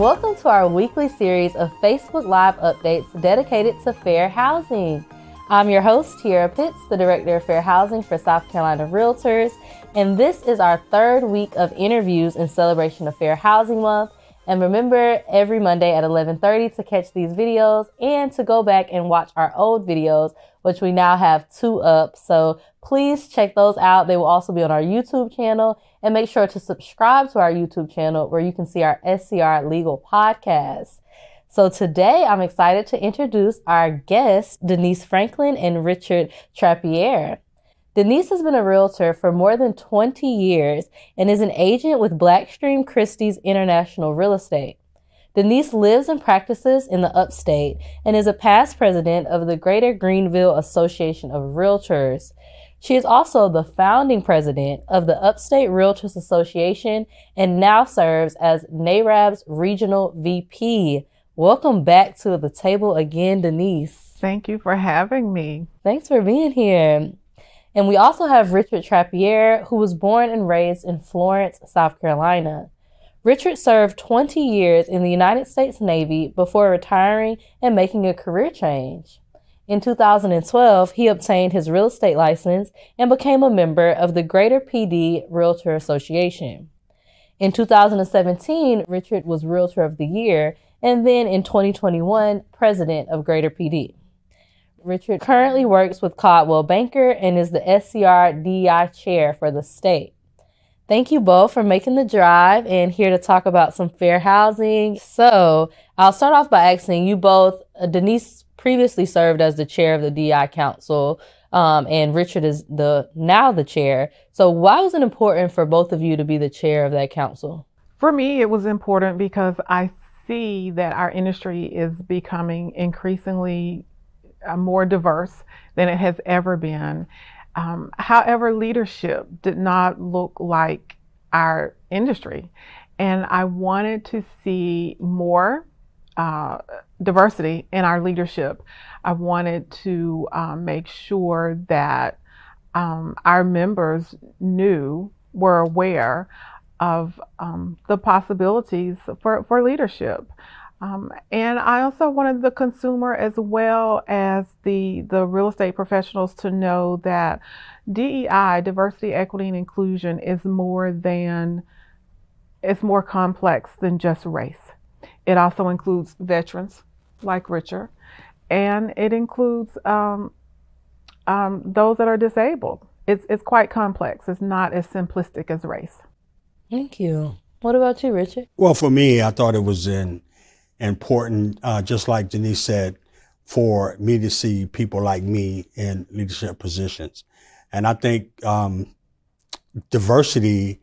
welcome to our weekly series of Facebook Live updates dedicated to fair housing. I'm your host, Tiara Pitts, the Director of Fair Housing for South Carolina Realtors, and this is our third week of interviews in celebration of Fair Housing Month. And remember, every Monday at 11:30 to catch these videos and to go back and watch our old videos, which we now have 2 up. So please check those out. They will also be on our YouTube channel, and make sure to subscribe to our YouTube channel where you can see our SCR Legal podcast. So today I'm excited to introduce our guests, Denise Franklin and Richard Trappier. Denise has been a realtor for more than 20 years and is an agent with Blackstream Christie's International Real Estate. Denise lives and practices in the upstate and is a past president of the Greater Greenville Association of Realtors. She is also the founding president of the Upstate Realtors Association and now serves as NARAB's Regional VP. Welcome back to the table again, Denise. Thank you for having me. Thanks for being here. And we also have Richard Trappier, who was born and raised in Florence, South Carolina. Richard served 20 years in the United States Navy before retiring and making a career change. In 2012, he obtained his real estate license and became a member of the Greater PD Realtor Association. In 2017, Richard was Realtor of the Year, and then in 2021, President of Greater PD. Richard currently works with Caldwell Banker and is the SCR DEI Chair for the state. Thank you both for making the drive and here to talk about some fair housing. So I'll start off by asking you both, Denise previously served as the chair of the DEI Council, and Richard is now the chair. So why was it important for both of you to be the chair of that council? For me, it was important because I see that our industry is becoming increasingly more diverse than it has ever been. However, leadership did not look like our industry. And I wanted to see more diversity in our leadership. I wanted to make sure that our members were aware of the possibilities for leadership. And I also wanted the consumer as well as the real estate professionals to know that DEI, diversity, equity, and inclusion, is more complex than just race. It also includes veterans like Richard, and it includes those that are disabled. It's quite complex. It's not as simplistic as race. Thank you. What about you, Richard? Well, for me, I thought it was important, just like Denise said, for me to see people like me in leadership positions. And I think diversity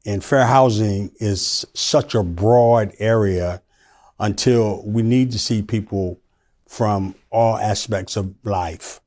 in fair housing is such a broad area until we need to see people from all aspects of life.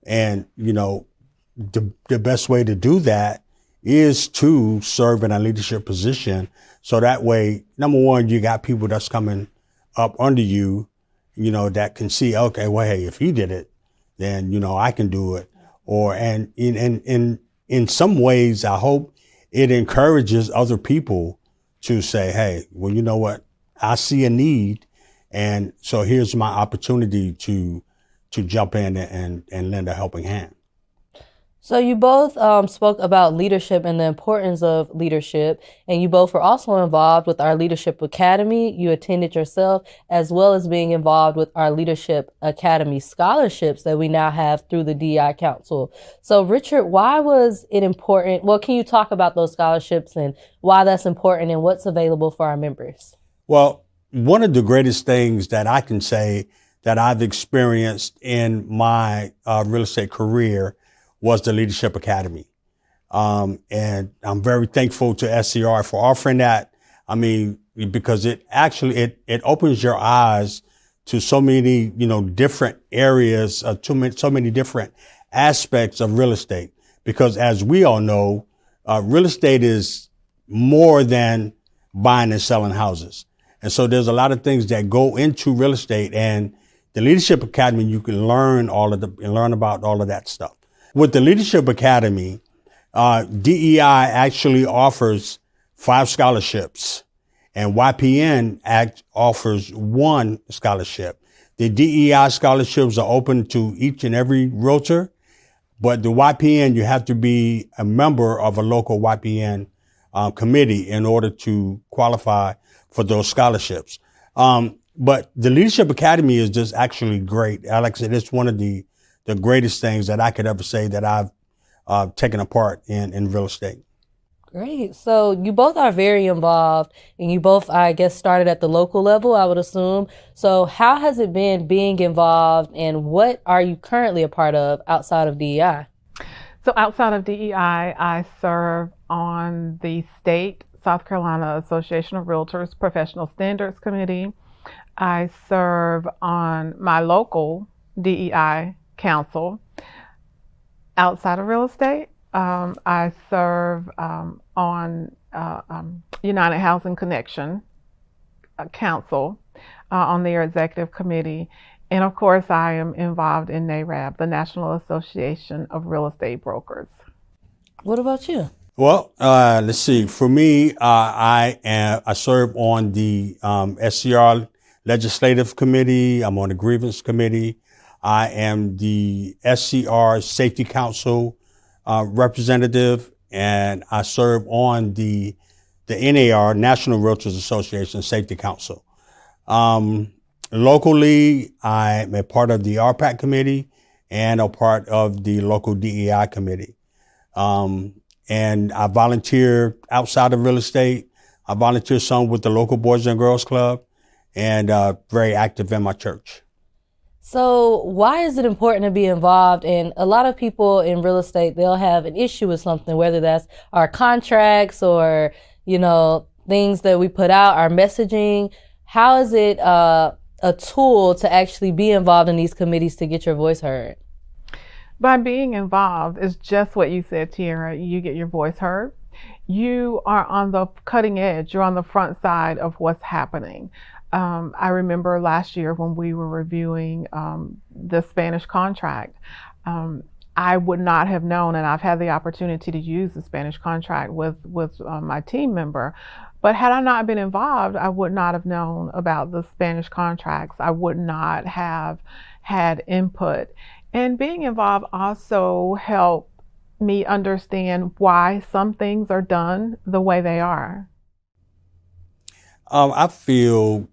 And, the best way to do that is to serve in a leadership position. So that way, number one, you got people that's coming up under you, that can see, okay, well, hey, if he did it, then, I can do it. And in some ways, I hope it encourages other people to say, hey, well, you know what? I see a need. And so here's my opportunity to jump in and lend a helping hand. So you both spoke about leadership and the importance of leadership, and you both were also involved with our Leadership Academy. You attended yourself, as well as being involved with our Leadership Academy scholarships that we now have through the DEI Council. So Richard, why was it important? Well, can you talk about those scholarships and why that's important and what's available for our members? Well, one of the greatest things that I can say that I've experienced in my real estate career was the Leadership Academy. And I'm very thankful to SCR for offering that. I mean, because it actually, it opens your eyes to so many, different areas, so many different aspects of real estate. Because as we all know, real estate is more than buying and selling houses. And so there's a lot of things that go into real estate, and the Leadership Academy, you can learn about all of that stuff. With the Leadership Academy, DEI actually offers 5 scholarships, And YPN offers one scholarship. The DEI scholarships are open to each and every realtor, but the YPN, you have to be a member of a local YPN committee in order to qualify for those scholarships. But the Leadership Academy is just actually great. Alex, it is one of the greatest things that I could ever say that I've taken a part in real estate. Great. So you both are very involved, and you both, I guess, started at the local level, I would assume. So how has it been being involved, and what are you currently a part of outside of DEI? So outside of DEI, I serve on the state South Carolina Association of Realtors Professional Standards Committee. I serve on my local DEI council. Outside of real estate, I serve on United Housing Connection Council on their executive committee. And of course, I am involved in NARAB, the National Association of Real Estate Brokers. What about you? Well, let's see. For me, I serve on the SCR Legislative Committee. I'm on the Grievance Committee. I am the SCR Safety Council representative, and I serve on the NAR, National Realtors Association Safety Council. Locally, I'm a part of the RPAC committee and a part of the local DEI committee. And I volunteer outside of real estate. I volunteer some with the local Boys and Girls Club, and very active in my church. So why is it important to be involved? And a lot of people in real estate, they'll have an issue with something, whether that's our contracts or, things that we put out, our messaging. How is it a tool to actually be involved in these committees to get your voice heard? By being involved, is just what you said, Tiara. You get your voice heard. You are on the cutting edge. You're on the front side of what's happening. I remember last year when we were reviewing the Spanish contract, I would not have known, and I've had the opportunity to use the Spanish contract with my team member, but had I not been involved, I would not have known about the Spanish contracts. I would not have had input. And being involved also helped me understand why some things are done the way they are. I feel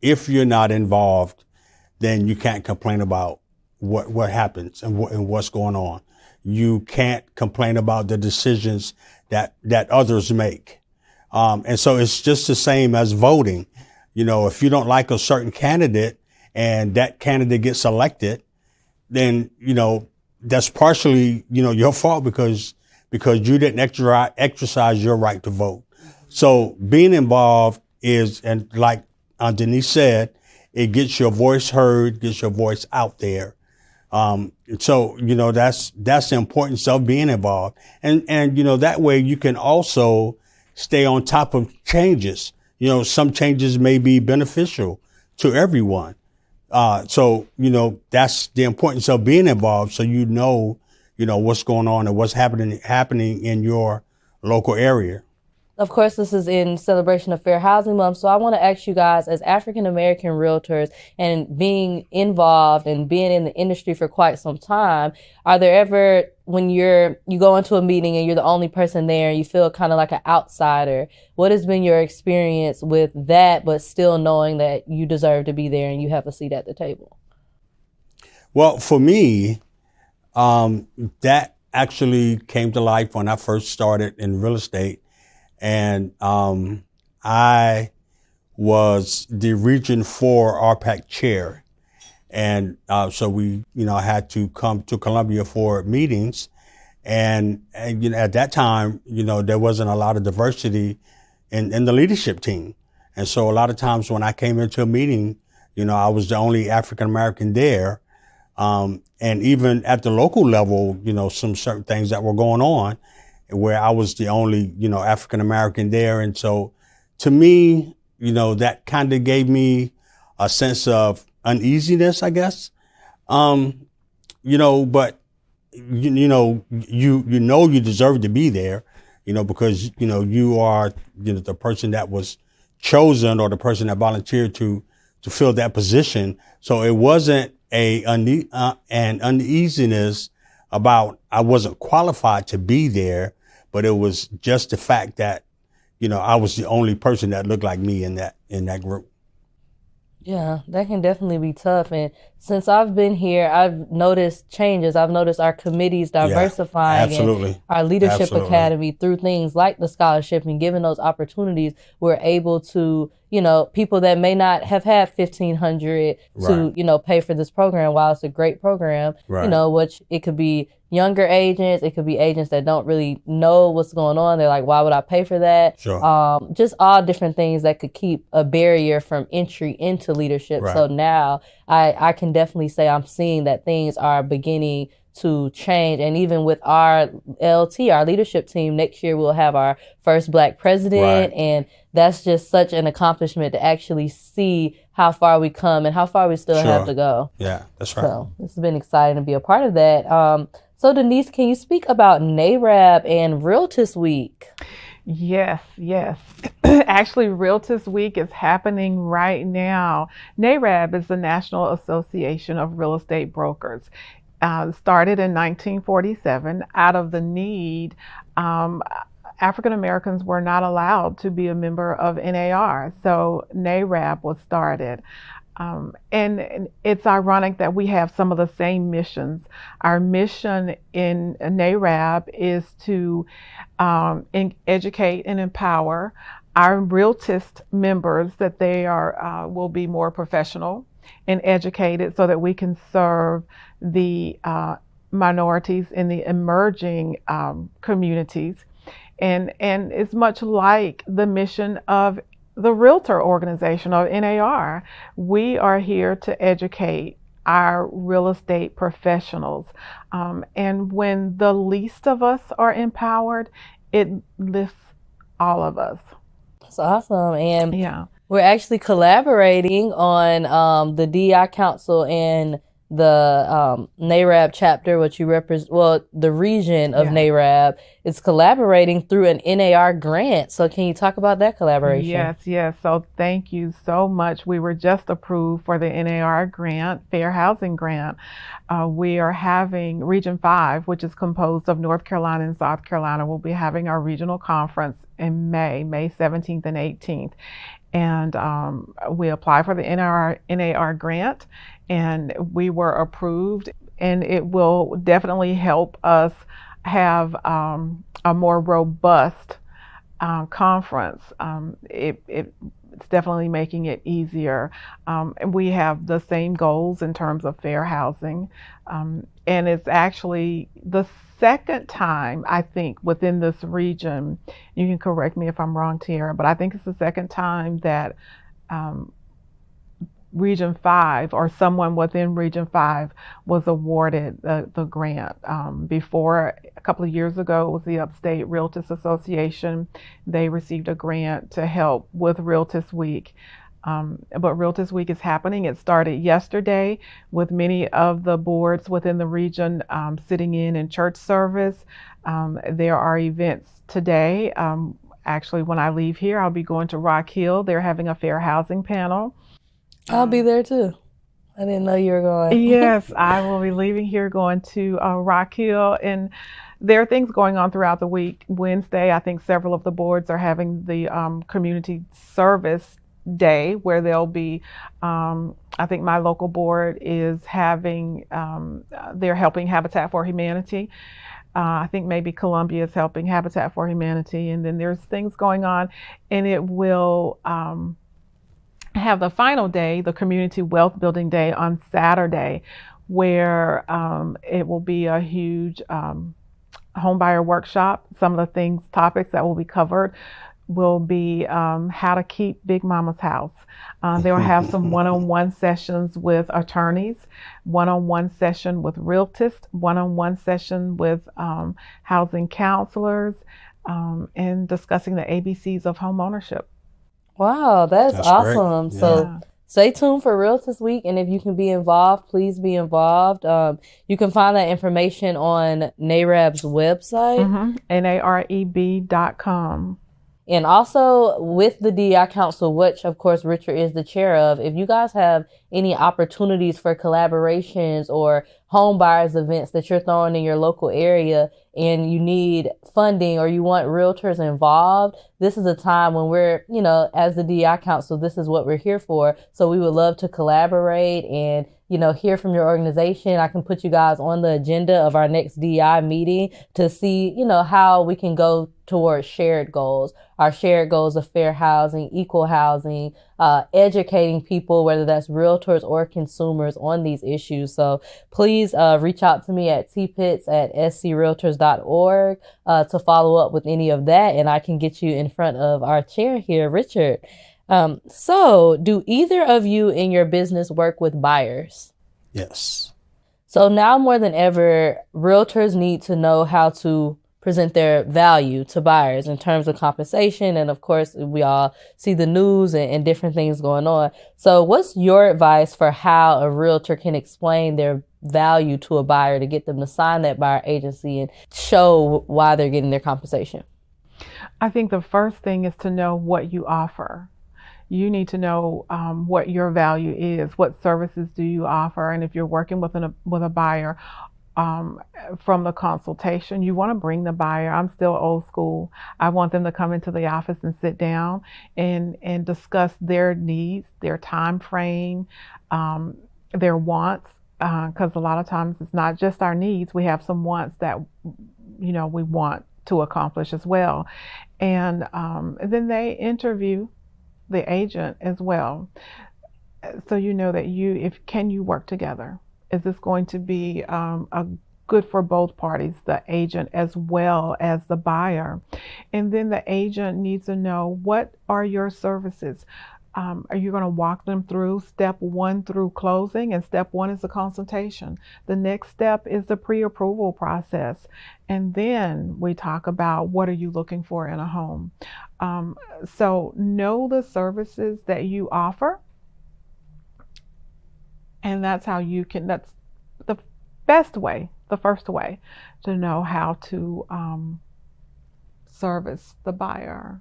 if you're not involved, then you can't complain about what happens and what's going on. You can't complain about the decisions that others make. And so it's just the same as voting. If you don't like a certain candidate and that candidate gets elected, then, that's partially, your fault because you didn't exercise your right to vote. So being involved is, and like Denise said, it gets your voice heard, gets your voice out there. So, that's the importance of being involved. And, that way you can also stay on top of changes. Some changes may be beneficial to everyone. So, that's the importance of being involved. So, what's going on and what's happening in your local area. Of course, this is in celebration of Fair Housing Month. So I want to ask you guys, as African-American realtors and being involved and being in the industry for quite some time, are there ever, when you go into a meeting and you're the only person there and you feel kind of like an outsider, what has been your experience with that, but still knowing that you deserve to be there and you have a seat at the table? Well, for me, that actually came to life when I first started in real estate. And I was the Region 4 RPAC chair. And so we, had to come to Columbia for meetings. And at that time, there wasn't a lot of diversity in the leadership team. And so a lot of times when I came into a meeting, I was the only African American there. And even at the local level, some certain things that were going on, where I was the only, African American there. And so to me, that kind of gave me a sense of uneasiness, I guess. But you deserve to be there. because, you are, the person that was chosen or the person that volunteered to fill that position. So it wasn't an uneasiness about I wasn't qualified to be there, but it was just the fact that, I was the only person that looked like me in that group. Yeah, that can definitely be tough. And since I've been here, I've noticed changes. I've noticed our committees diversifying, and our leadership academy through things like the scholarship, and given those opportunities, we're able to, people that may not have had $1,500 to, pay for this program, while it's a great program, which it could be younger agents, it could be agents that don't really know what's going on. They're like, why would I pay for that? Sure. Just all different things that could keep a barrier from entry into leadership. Right. So now I can definitely say I'm seeing that things are beginning to change. And even with our LT, our leadership team, next year we'll have our first Black president. And that's just such an accomplishment to actually see how far we come and how far we still have to go. Yeah, that's right. So it's been exciting to be a part of that. So Denise, can you speak about NARAB and Realtors Week? Yes. Actually, Realtors Week is happening right now. NARAB is the National Association of Real Estate Brokers. Started in 1947 out of the need. African Americans were not allowed to be a member of NAR, so NARAB was started. And it's ironic that we have some of the same missions. Our mission in NARAB is to educate and empower our realtist members, that they will be more professional and educated, so that we can serve the minorities in the emerging communities. And it's much like the mission of the Realtor organization of NAR. We are here to educate our real estate professionals. And when the least of us are empowered, it lifts all of us. That's awesome. And we're actually collaborating on the DEI Council and the NARAB chapter, which you represent, the region of NARAB is collaborating through an NAR grant. So can you talk about that collaboration? Yes. So thank you so much. We were just approved for the NAR grant, Fair Housing Grant. We are having Region 5, which is composed of North Carolina and South Carolina. We'll be having our regional conference in May 17th and 18th. And we applied for the NAR grant, and we were approved, and it will definitely help us have a more robust conference. It's definitely making it easier. And we have the same goals in terms of fair housing. And it's actually the second time, I think, within this region, you can correct me if I'm wrong, Tiara, but I think it's the second time that Region 5 or someone within Region 5 was awarded the grant. Before, a couple of years ago, it was the Upstate Realtors Association. They received a grant to help with Realtors Week. But Realtors Week is happening. It started yesterday with many of the boards within the region sitting in church service. There are events today. Actually, when I leave here, I'll be going to Rock Hill. They're having a fair housing panel. I'll be there too. I didn't know you were going. Yes, I will be leaving here going to Rock Hill. And there are things going on throughout the week. Wednesday, I think several of the boards are having the community service day, where there'll be, I think my local board is having, they're helping Habitat for Humanity. I think maybe Columbia is helping Habitat for Humanity. And then there's things going on, and it will have the final day, the Community Wealth Building Day on Saturday, where it will be a huge homebuyer workshop. Some of the topics that will be covered will be how to keep Big Mama's house. They will have some one-on-one sessions with attorneys, one-on-one session with realtors, one-on-one session with housing counselors, and discussing the ABCs of home ownership. Wow, that's awesome. Great. So stay tuned for Realtors Week. And if you can be involved, please be involved. You can find that information on NAREB's website. NAREB.com. And also with the DEI Council, which of course Richard is the chair of, if you guys have any opportunities for collaborations or home buyers events that you're throwing in your local area and you need funding or you want realtors involved, this is a time when we're, as the DEI Council, this is what we're here for. So we would love to collaborate and, hear from your organization. I can put you guys on the agenda of our next DEI meeting to see, how we can go towards shared goals. Our shared goals of fair housing, equal housing, educating people, whether that's realtors or consumers, on these issues. So please reach out to me at tpitts@screaltors.org to follow up with any of that, and I can get you in front of our chair here, Richard. So do either of you in your business work with buyers? Yes. So now more than ever, realtors need to know how to present their value to buyers in terms of compensation. And of course, we all see the news and different things going on. So what's your advice for how a realtor can explain their value to a buyer to get them to sign that buyer agency and show why they're getting their compensation? I think the first thing is to know what you offer. You need to know what your value is. What services do you offer? And if you're working with a buyer, from the consultation, you want to bring the buyer. I'm still old school. I want them to come into the office and sit down and discuss their needs, their time frame, their wants, because a lot of times it's not just our needs. We have some wants that we want to accomplish as well. And then they interview the agent as well, so that can you work together? Is this going to be good for both parties, the agent as well as the buyer? And then the agent needs to know, what are your services? Are you going to walk them through step 1 through closing? And step 1 is the consultation. The next step is the pre-approval process. And then we talk about, what are you looking for in a home? So know the services that you offer. And that's how that's the best way, the first way to know how to service the buyer.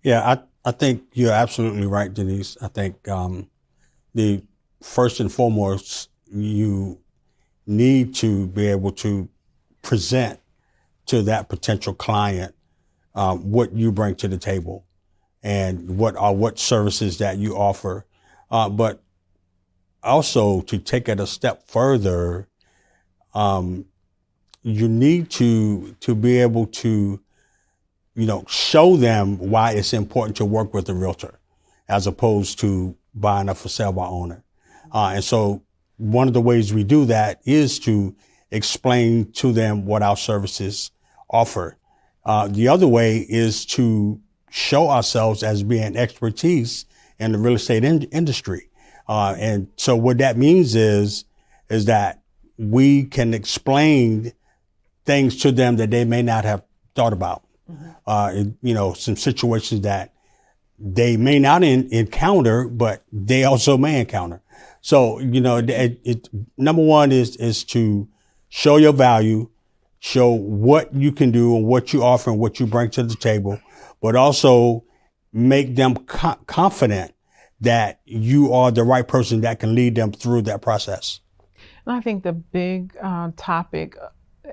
Yeah, I think you're absolutely right, Denise. I think the first and foremost, you need to be able to present to that potential client what you bring to the table and what services that you offer. But also, to take it a step further, you need to be able to, show them why it's important to work with a realtor as opposed to buying a for sale by owner. And so one of the ways we do that is to explain to them what our services offer. The other way is to show ourselves as being expertise in the real estate industry. And so what that means is that we can explain things to them that they may not have thought about. Some situations that they may not encounter, but they also may encounter. So, number one is to show your value, show what you can do and what you offer and what you bring to the table, but also make them confident that you are the right person that can lead them through that process. And I think the big topic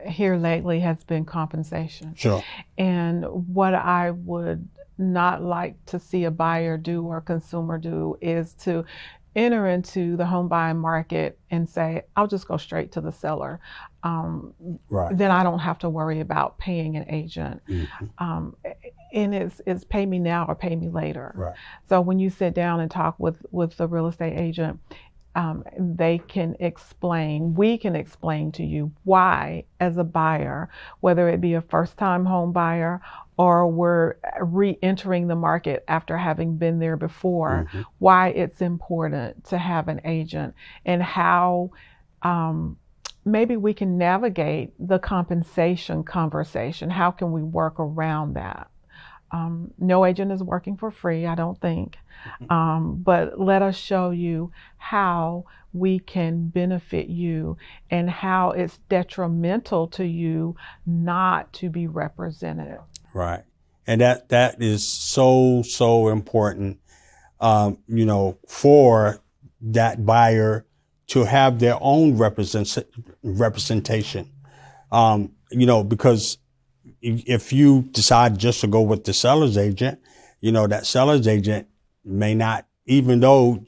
here lately has been compensation. Sure. And what I would not like to see a buyer do or consumer do is to enter into the home buying market and say, I'll just go straight to the seller. Right. Then I don't have to worry about paying an agent. Mm-hmm. And it's pay me now or pay me later. Right. So when you sit down and talk with the real estate agent, we can explain to you why, as a buyer, whether it be a first-time home buyer or we're re-entering the market after having been there before, mm-hmm. why it's important to have an agent and how maybe we can navigate the compensation conversation. How can we work around that? No agent is working for free, I don't think. But let us show you how we can benefit you and how it's detrimental to you not to be represented. Right. And that is so important, for that buyer to have their own representation. Because if you decide just to go with the seller's agent, that seller's agent may not, even though,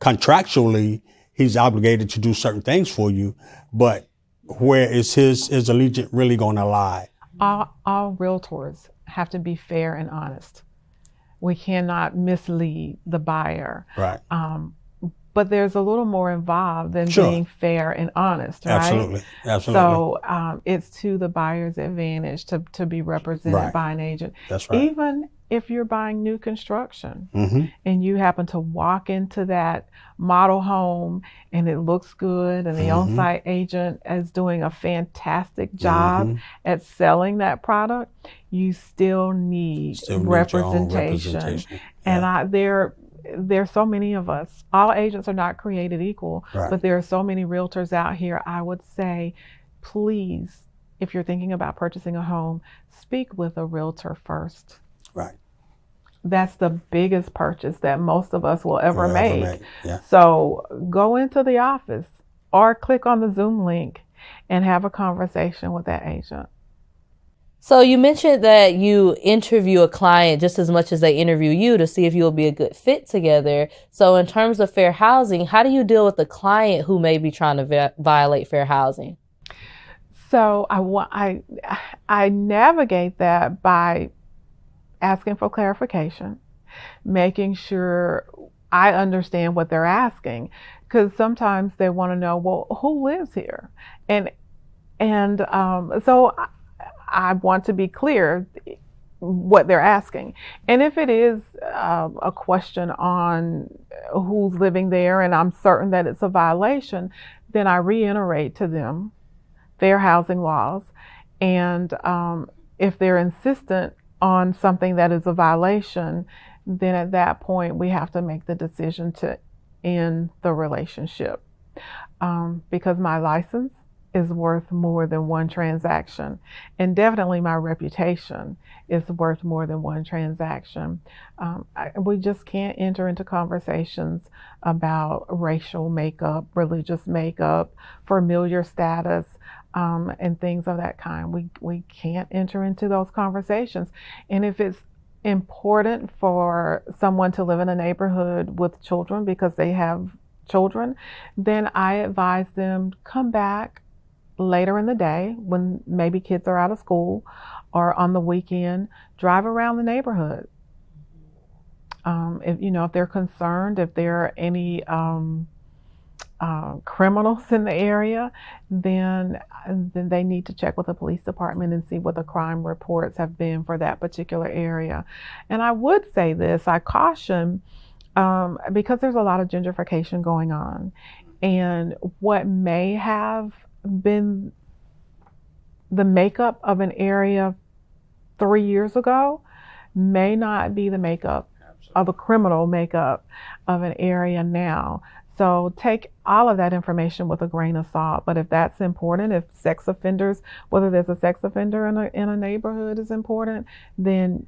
contractually he's obligated to do certain things for you, but where is his allegiance really going to lie? All realtors have to be fair and honest. We cannot mislead the buyer. Right. But there's a little more involved than Sure. being fair and honest, right? Absolutely. So it's to the buyer's advantage to be represented Right. by an agent. That's right. Even if you're buying new construction Mm-hmm. and you happen to walk into that model home and it looks good and the Mhm. on-site agent is doing a fantastic job Mhm. at selling that product, you still need Still need your own representation. representation. And Yeah. there's so many of us. All agents are not created equal, Right. but there are so many realtors out here. I would say, please, if you're thinking about purchasing a home, speak with a realtor first. Right. That's the biggest purchase that most of us will ever make. Yeah. So go into the office or click on the Zoom link and have a conversation with that agent. So you mentioned that you interview a client just as much as they interview you to see if you'll be a good fit together. So in terms of fair housing, how do you deal with the client who may be trying to violate fair housing? So I navigate that by asking for clarification, making sure I understand what they're asking, because sometimes they want to know, well, who lives here, and so I want to be clear what they're asking. And if it is a question on who's living there and I'm certain that it's a violation, then I reiterate to them fair housing laws. And if they're insistent on something that is a violation, then at that point we have to make the decision to end the relationship. Because my license is worth more than one transaction. And definitely my reputation is worth more than one transaction. We just can't enter into conversations about racial makeup, religious makeup, familiar status, and things of that kind. We can't enter into those conversations. And if it's important for someone to live in a neighborhood with children because they have children, then I advise them come back later in the day when maybe kids are out of school or on the weekend, drive around the neighborhood. If they're concerned, if there are any criminals in the area, then they need to check with the police department and see what the crime reports have been for that particular area. And I would say this, I caution, because there's a lot of gentrification going on, and what may have been the makeup of an area 3 years ago may not be the makeup of the criminal makeup of an area now. So take all of that information with a grain of salt. But if that's important, if sex offenders, whether there's a sex offender in a neighborhood is important, then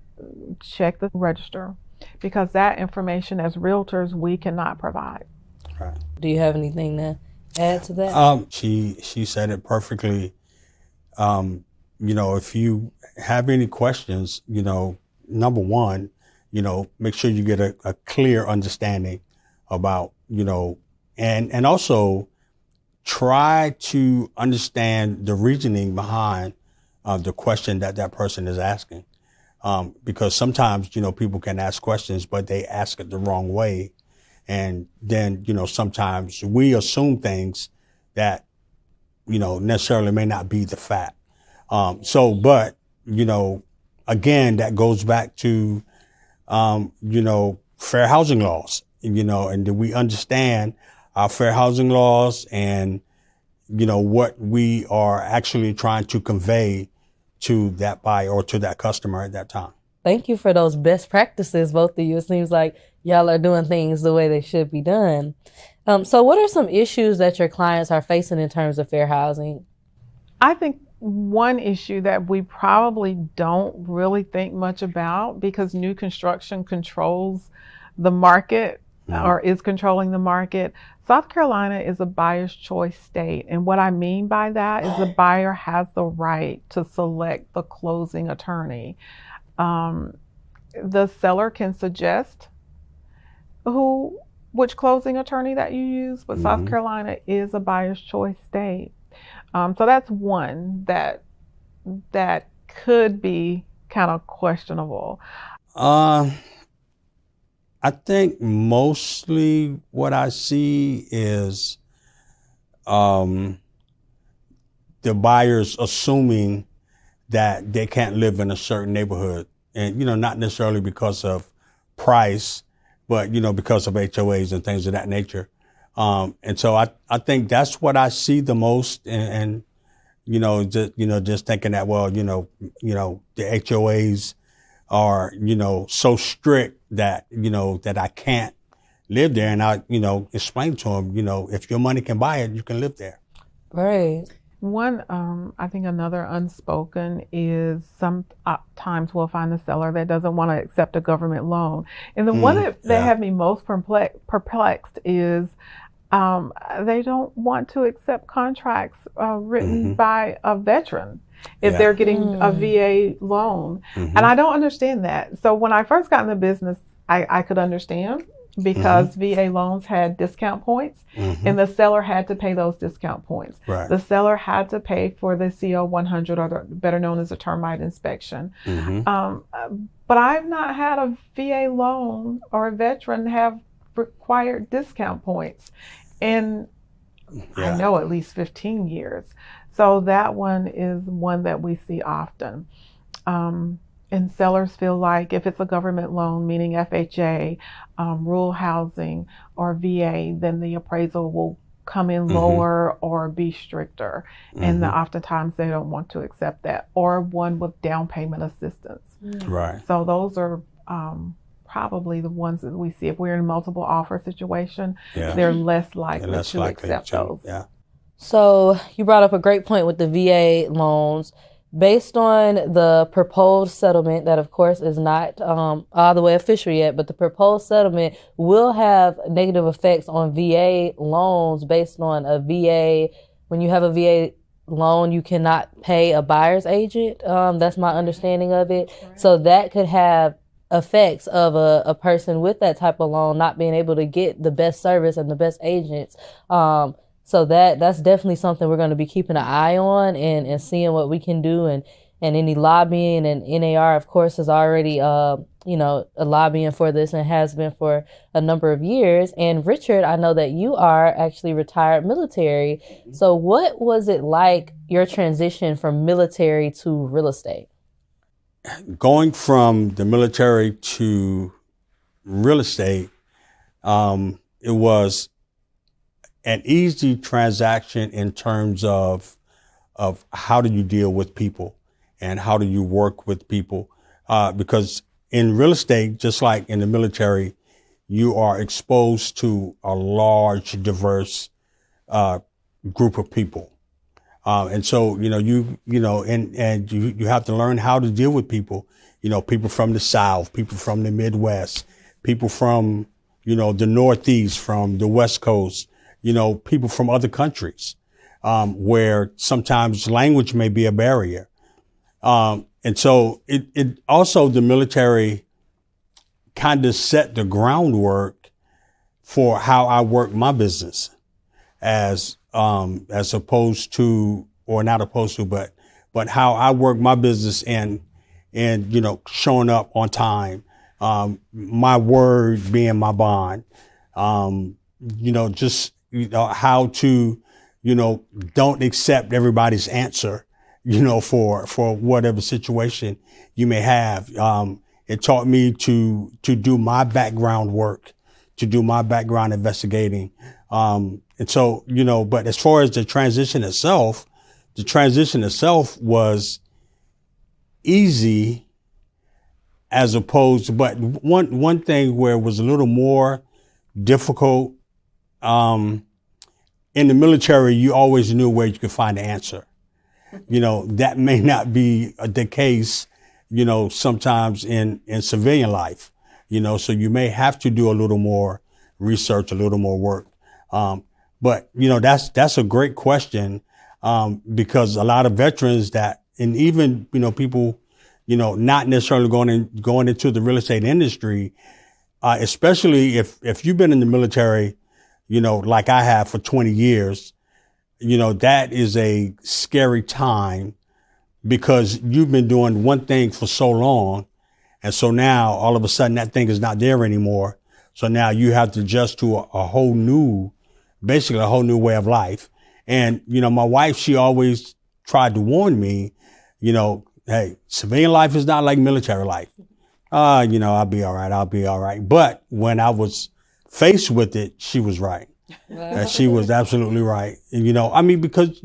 check the register, because that information as realtors we cannot provide. Right. Do you have anything to add to that? She said it perfectly. If you have any questions, number one, make sure you get a clear understanding about, and also try to understand the reasoning behind the question that person is asking. Because sometimes, people can ask questions, but they ask it the wrong way. And then, sometimes we assume things that, necessarily may not be the fact. But again, that goes back to, fair housing laws, and do we understand our fair housing laws and, what we are actually trying to convey to that buyer or to that customer at that time. thank you for those best practices, both of you. It seems like y'all are doing things the way they should be done. So what are some issues that your clients are facing in terms of fair housing? I think one issue that we probably don't really think much about, because new construction controls the market or is controlling the market. South Carolina is a buyer's choice state. And what I mean by that is the buyer has the right to select the closing attorney. The seller can suggest which closing attorney that you use, but South Carolina is a buyer's choice state. So that's one that could be kind of questionable. I think mostly what I see is the buyers assuming that they can't live in a certain neighborhood, and not necessarily because of price, but because of HOAs and things of that nature. And so I think that's what I see the most, and just thinking that, well, the HOAs are, so strict that, that I can't live there. And I, explain to them, if your money can buy it, you can live there. Right. One, I think another unspoken is sometimes we'll find a seller that doesn't want to accept a government loan. And the one that had me most perplexed is they don't want to accept contracts written by a veteran if they're getting a VA loan. And I don't understand that. So when I first got in the business, I could understand, because VA loans had discount points and the seller had to pay those discount points. Right. The seller had to pay for the CO 100, or better known as a termite inspection. But I've not had a VA loan or a veteran have required discount points in, I know, at least 15 years. So that one is one that we see often. And sellers feel like if it's a government loan, meaning FHA, rural housing, or VA, then the appraisal will come in lower or be stricter. And oftentimes they don't want to accept that, or one with down payment assistance. Right. So those are probably the ones that we see. If we're in a multiple offer situation, they're less likely to accept those. Yeah. So you brought up a great point with the VA loans. Based on the proposed settlement, that of course is not all the way official yet, but the proposed settlement will have negative effects on VA loans based on a VA. When you have a VA loan, you cannot pay a buyer's agent. That's my understanding of it. Right. So that could have effects of a person with that type of loan not being able to get the best service and the best agents. So that's definitely something we're going to be keeping an eye on and seeing what we can do, and any lobbying, and NAR, of course, is already, lobbying for this and has been for a number of years. And Richard, I know that you are actually retired military. So what was it like, your transition from military to real estate? Going from the military to real estate, it was an easy transaction in terms of how do you deal with people and how do you work with people, because in real estate, just like in the military, you are exposed to a large, diverse group of people, and so you have to learn how to deal with people. People from the South, people from the Midwest, people from the Northeast, from the West Coast. People from other countries, where sometimes language may be a barrier. And so it also, the military kind of set the groundwork for how I work my business as opposed to, or not opposed to, but how I work my business and showing up on time, my word being my bond, how to, don't accept everybody's answer, for whatever situation you may have. It taught me to do my background work, to do my background investigating. And so, but as far as the transition itself was easy as opposed, but one thing where it was a little more difficult, in the military, you always knew where you could find the answer. That may not be the case, sometimes in civilian life, so you may have to do a little more research, a little more work. But that's a great question, because a lot of veterans and even, people, not necessarily going into the real estate industry, especially if you've been in the military, like I have for 20 years, that is a scary time because you've been doing one thing for so long. And so now all of a sudden that thing is not there anymore. So now you have to adjust to basically a whole new way of life. And, my wife, she always tried to warn me, hey, civilian life is not like military life. I'll be all right. But when I was faced with it, she was right. She was absolutely right. Because,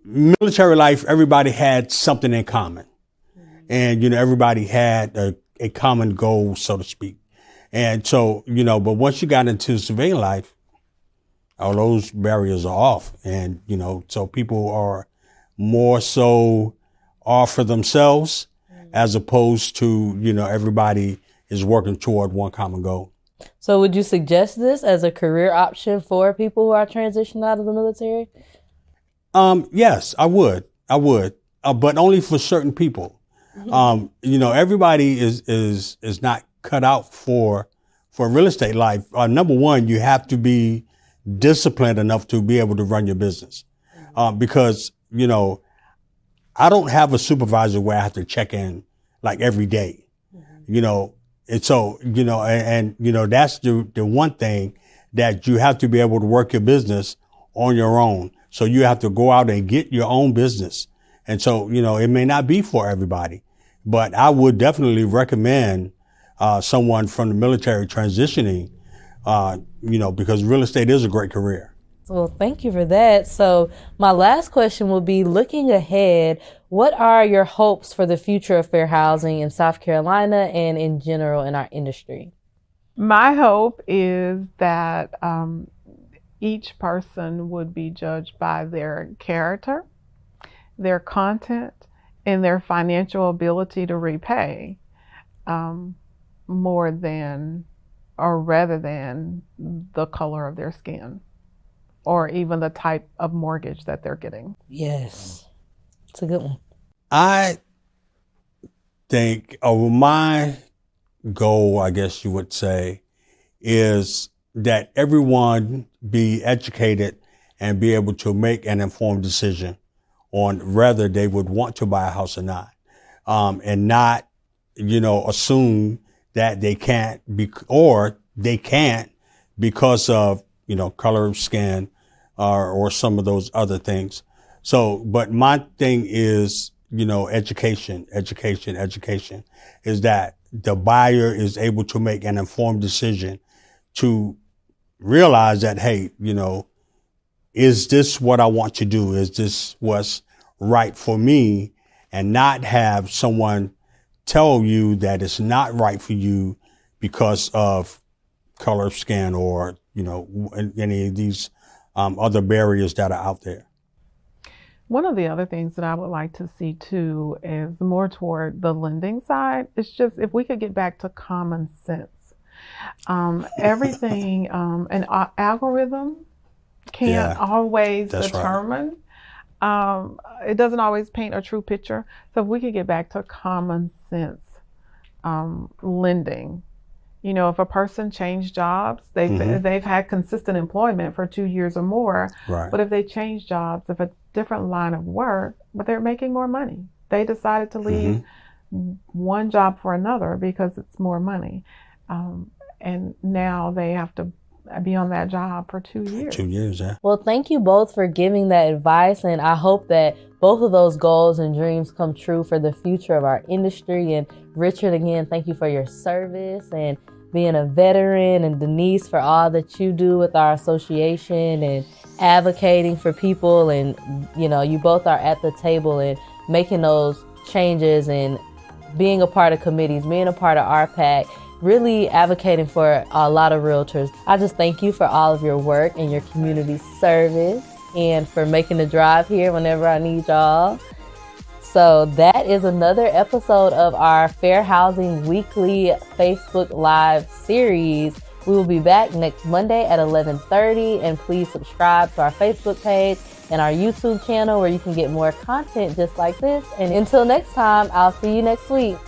military life, everybody had something in common. And, everybody had a common goal, so to speak. And so, but once you got into civilian life, all those barriers are off. And, so people are more so off for themselves as opposed to, everybody is working toward one common goal. So would you suggest this as a career option for people who are transitioning out of the military? Yes, I would, but only for certain people. Everybody is not cut out for real estate life. Number one, you have to be disciplined enough to be able to run your business. Because, I don't have a supervisor where I have to check in like every day, and so, that's the one thing that you have to be able to work your business on your own. So you have to go out and get your own business. And so, it may not be for everybody, but I would definitely recommend someone from the military transitioning, because real estate is a great career. Well, thank you for that. So my last question will be, looking ahead, what are your hopes for the future of fair housing in South Carolina and in general in our industry? My hope is that each person would be judged by their character, their content, and their financial ability to repay, more than or rather than the color of their skin or even the type of mortgage that they're getting. Yes, it's a good one. I think my goal, I guess you would say, is that everyone be educated and be able to make an informed decision on whether they would want to buy a house or not, and not, assume that they can't they can't because of, color of skin or some of those other things. So, but my thing is, education is that the buyer is able to make an informed decision to realize that, hey, is this what I want to do? Is this what's right for me? And not have someone tell you that it's not right for you because of color of skin or, any of these other barriers that are out there. One of the other things that I would like to see too is more toward the lending side. It's just if we could get back to common sense. Everything, an algorithm can't always determine. Right. It doesn't always paint a true picture. So if we could get back to common sense lending. If a person changed jobs, they've had consistent employment for 2 years or more. Right. But if they change jobs, if a different line of work, but they're making more money, they decided to leave one job for another because it's more money, and now they have to be on that job for 2 years. 2 years, yeah. Well, thank you both for giving that advice, and I hope that both of those goals and dreams come true for the future of our industry. And Richard, again, thank you for your service and being a veteran, and Denise for all that you do with our association and advocating for people. And, you both are at the table and making those changes and being a part of committees, being a part of RPAC, really advocating for a lot of realtors. I just thank you for all of your work and your community service and for making the drive here whenever I need y'all. So that is another episode of our Fair Housing Weekly Facebook Live series. We will be back next Monday at 11:30, and please subscribe to our Facebook page and our YouTube channel where you can get more content just like this. And until next time, I'll see you next week.